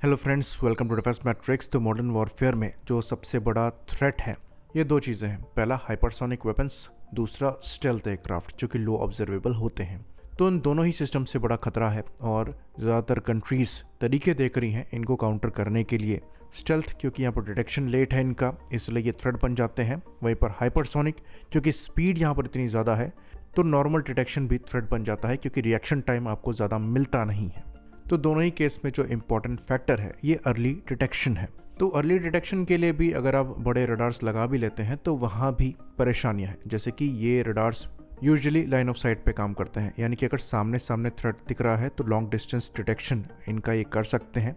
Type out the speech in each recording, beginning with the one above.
Hello friends, welcome to defence matrix. तो modern warfare में जो सबसे बड़ा थ्रेट है ये दो चीज़ें हैं। पहला हाइपरसोनिक वेपन्स, दूसरा स्टेल्थ एयरक्राफ्ट जो कि लो ऑब्जर्वेबल होते हैं। तो इन दोनों ही सिस्टम से बड़ा खतरा है और ज़्यादातर कंट्रीज़ तरीके देख रही हैं इनको काउंटर करने के लिए। स्टेल्थ क्योंकि यहाँ पर डिटेक्शन लेट है इनका, इसलिए ये थ्रेट बन जाते हैं। वहीं पर हाइपरसोनिक क्योंकि स्पीड यहाँ पर इतनी ज़्यादा है तो नॉर्मल डिटेक्शन भी थ्रेट बन जाता है क्योंकि रिएक्शन टाइम आपको ज़्यादा मिलता नहीं है। तो दोनों ही केस में जो इम्पोर्टेंट फैक्टर है ये अर्ली डिटेक्शन है। तो अर्ली डिटेक्शन के लिए भी अगर आप बड़े रडार्स लगा भी लेते हैं तो वहाँ भी परेशानियाँ हैं। जैसे कि ये radars usually line of site पे काम करते हैं, यानी कि अगर सामने सामने थ्रेट दिख रहा है तो लॉन्ग डिस्टेंस डिटेक्शन इनका ये कर सकते हैं।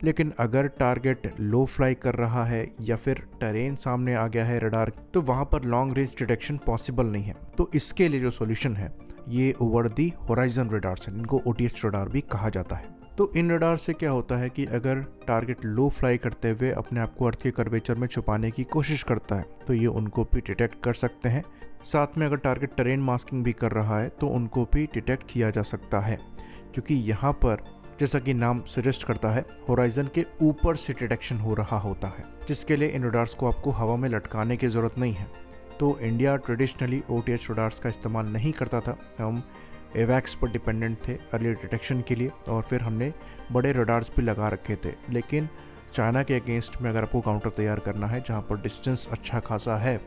लेकिन अगर टारगेट लो फ्लाई कर रहा है या फिर टेरेन सामने आ गया है रडार, तो वहाँ पर लॉन्ग रेंज डिटेक्शन पॉसिबल नहीं है। तो इसके लिए जो सॉल्यूशन है ये ओवर दी होराइजन रडार्स हैं, इनको OTH रडार भी कहा जाता है। तो इन रडार से क्या होता है कि अगर टारगेट लो फ्लाई करते हुए अपने आप को अर्थ के कर्वेचर में छुपाने की कोशिश करता है तो ये उनको भी डिटेक्ट कर सकते हैं। साथ में अगर टारगेट टेरेन मास्किंग भी कर रहा है तो उनको भी डिटेक्ट किया जा सकता है, क्योंकि यहाँ पर जैसा कि नाम सजेस्ट करता है होराइजन के ऊपर से डिटेक्शन हो रहा होता है, जिसके लिए इन रडार्स को आपको हवा में लटकाने की ज़रूरत नहीं है। तो इंडिया ट्रेडिशनली OTH रडार्स का इस्तेमाल नहीं करता था। हम एवैक्स पर डिपेंडेंट थे अर्ली डिटेक्शन के लिए और फिर हमने बड़े रडार्स भी लगा रखे थे। लेकिन चाइना के अगेंस्ट में अगर आपको काउंटर तैयार करना है जहाँ पर डिस्टेंस अच्छा खासा है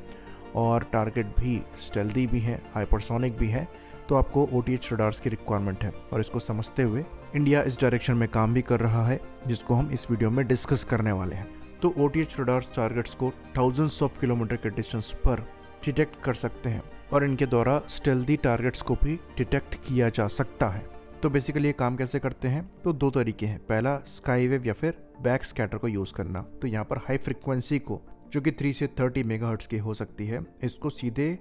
और टारगेट भी स्टेल्दी भी है, हाइपरसोनिक भी है, तो आपको OTH रडार्स की रिक्वायरमेंट है। और इसको समझते हुए इंडिया इस डायरेक्शन में काम भी कर रहा है, जिसको हम इस वीडियो में डिस्कस करने वाले हैं। तो OTH रडार्स टारगेट्स को थाउजेंड्स ऑफ किलोमीटर के डिस्टेंस पर डिटेक्ट कर सकते हैं और इनके द्वारा स्टेल्दी टारगेट्स को भी डिटेक्ट किया जा सकता है। तो बेसिकली ये काम कैसे करते हैं? तो दो तरीके हैं। पहला स्काईवेव या फिर बैक स्कैटर को यूज़ करना। तो यहाँ पर हाई फ्रिक्वेंसी को, जो कि 3 से 30 मेगाहर्ट्ज की हो सकती है, इसको सीधे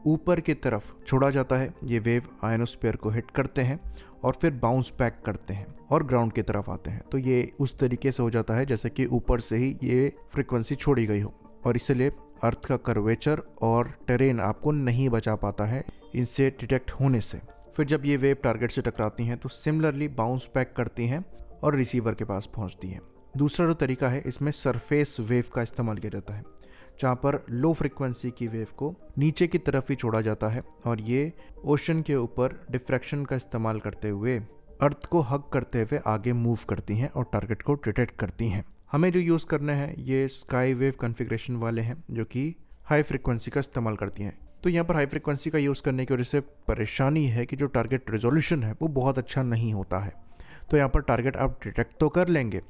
ऊपर की तरफ छोड़ा जाता है। ये वेव आयनोस्फीयर को हिट करते हैं और फिर बाउंस बैक करते हैं और ग्राउंड की तरफ आते हैं। तो ये उस तरीके से हो जाता है जैसे कि ऊपर से ही ये फ्रिक्वेंसी छोड़ी गई हो, और इसलिए अर्थ का कर्वेचर और टेरेन आपको नहीं बचा पाता है इनसे डिटेक्ट होने से। फिर जब ये वेव टारगेट से टकराती हैं तो सिमिलरली बाउंस बैक करती हैं और रिसीवर के पास पहुंचती हैं। दूसरा जो तरीका है इसमें सरफेस वेव का इस्तेमाल किया जाता है, जहाँ पर लो फ्रिक्वेंसी की वेव को नीचे की तरफ ही छोड़ा जाता है और ये ओशन के ऊपर डिफ्रैक्शन का इस्तेमाल करते हुए अर्थ को हग करते हुए आगे मूव करती हैं और टारगेट को डिटेक्ट करती हैं। हमें जो यूज़ करने हैं ये स्काई वेव कॉन्फ़िगरेशन वाले हैं, जो कि हाई फ्रिक्वेंसी का इस्तेमाल करती हैं। तो यहाँ पर हाई फ्रिक्वेंसी का यूज़ करने की वजह से परेशानी है कि जो टारगेट रेजोल्यूशन है वो बहुत अच्छा नहीं होता है। तो यहाँ पर टारगेट आप डिटेक्ट तो कर लेंगे,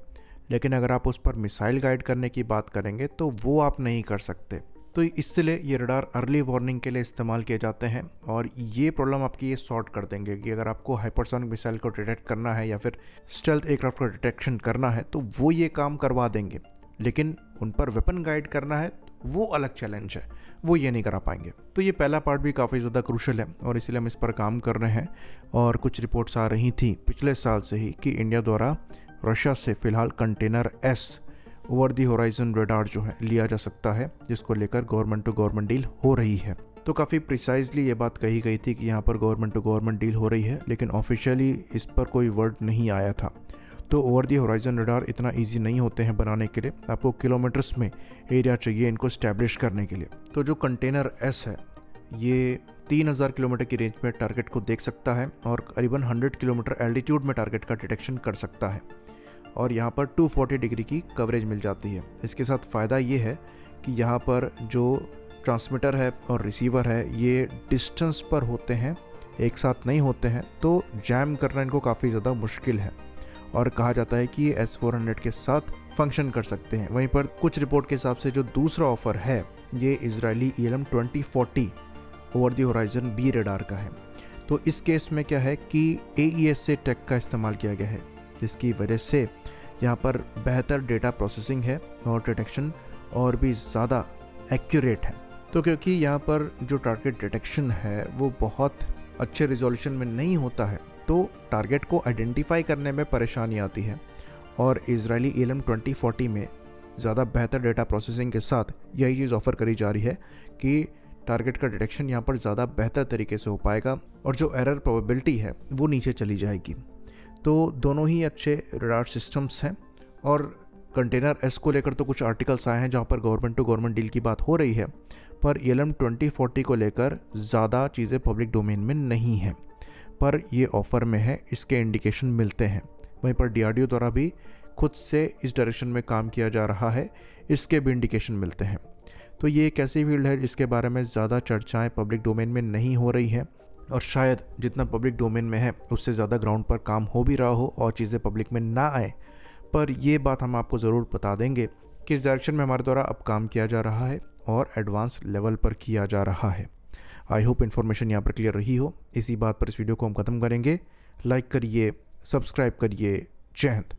लेकिन अगर आप उस पर मिसाइल गाइड करने की बात करेंगे तो वो आप नहीं कर सकते। तो इसलिए ये रडार अर्ली वार्निंग के लिए इस्तेमाल किए जाते हैं और ये प्रॉब्लम आपकी ये सॉर्ट कर देंगे कि अगर आपको हाइपरसोनिक मिसाइल को डिटेक्ट करना है या फिर स्टेल्थ एयरक्राफ्ट को डिटेक्शन करना है तो वो ये काम करवा देंगे, लेकिन उन पर वेपन गाइड करना है वो अलग चैलेंज है, वो ये नहीं करा पाएंगे। तो ये पहला पार्ट भी काफ़ी ज़्यादा क्रूशल है और इसीलिए हम इस पर काम कर रहे हैं। और कुछ रिपोर्ट्स आ रही थी पिछले साल से ही कि इंडिया द्वारा रशिया से फ़िलहाल container S over the horizon radar जो है लिया जा सकता है, जिसको लेकर गवर्नमेंट टू गवर्नमेंट डील हो रही है। तो काफ़ी प्रिसाइजली ये बात कही गई थी कि यहाँ पर गवर्नमेंट टू गवर्नमेंट डील हो रही है, लेकिन ऑफिशियली इस पर कोई वर्ड नहीं आया था। तो ओवर दी होराइजन रडार इतना इजी नहीं होते हैं बनाने के लिए, आपको किलोमीटर्स में एरिया चाहिए इनको स्टैब्लिश करने के लिए। तो जो कंटेनर S है ये 3000 किलोमीटर की रेंज में टारगेट को देख सकता है और करीबन 100 किलोमीटर एल्टीट्यूड में टारगेट का डिटेक्शन कर सकता है और यहाँ पर 240 डिग्री की कवरेज मिल जाती है। इसके साथ फ़ायदा ये है कि यहाँ पर जो ट्रांसमीटर है और रिसीवर है ये डिस्टेंस पर होते हैं, एक साथ नहीं होते हैं, तो जैम करना इनको काफ़ी ज़्यादा मुश्किल है और कहा जाता है कि ये S-400 के साथ फंक्शन कर सकते हैं। वहीं पर कुछ रिपोर्ट के हिसाब से जो दूसरा ऑफ़र है ये Israeli ELM 2040 over the horizon B radar का है। तो इस केस में क्या है कि AESA टेक का इस्तेमाल किया गया है, जिसकी वजह से यहाँ पर बेहतर डेटा प्रोसेसिंग है और डिटेक्शन और भी ज़्यादा एक्यूरेट है। तो क्योंकि यहाँ पर जो टारगेट डिटेक्शन है वो बहुत अच्छे रिजोल्यूशन में नहीं होता है तो टारगेट को आइडेंटिफाई करने में परेशानी आती है और इजरायली ELM 2040 में ज़्यादा बेहतर डेटा प्रोसेसिंग के साथ यही चीज़ ऑफ़र करी जा रही है कि टारगेट का डिटेक्शन यहाँ पर ज़्यादा बेहतर तरीके से हो पाएगा और जो एरर प्रोबेबिलिटी है वो नीचे चली जाएगी। तो दोनों ही अच्छे रडार सिस्टम्स हैं और कंटेनर एस को लेकर तो कुछ आर्टिकल्स आए हैं जहाँ पर गवर्नमेंट टू गवर्नमेंट डील की बात हो रही है, पर ELM 2040 को लेकर ज़्यादा चीज़ें पब्लिक डोमेन में नहीं हैं, पर ये ऑफ़र में है, इसके इंडिकेशन मिलते हैं। वहीं पर DRDO द्वारा भी खुद से इस डायरेक्शन में काम किया जा रहा है, इसके भी इंडिकेशन मिलते हैं। तो ये एक ऐसी फील्ड है जिसके बारे में ज़्यादा चर्चाएं पब्लिक डोमेन में नहीं हो रही हैं, और शायद जितना पब्लिक डोमेन में है उससे ज़्यादा ग्राउंड पर काम हो भी रहा हो और चीज़ें पब्लिक में ना आए। पर ये बात हम आपको ज़रूर बता देंगे कि इस डायरेक्शन में हमारे द्वारा अब काम किया जा रहा है और एडवांस लेवल पर किया जा रहा है। आई होप इन्फॉर्मेशन यहाँ पर क्लियर रही हो। इसी बात पर इस वीडियो को हम ख़त्म करेंगे। लाइक करिए, सब्सक्राइब करिए। जय हिंद।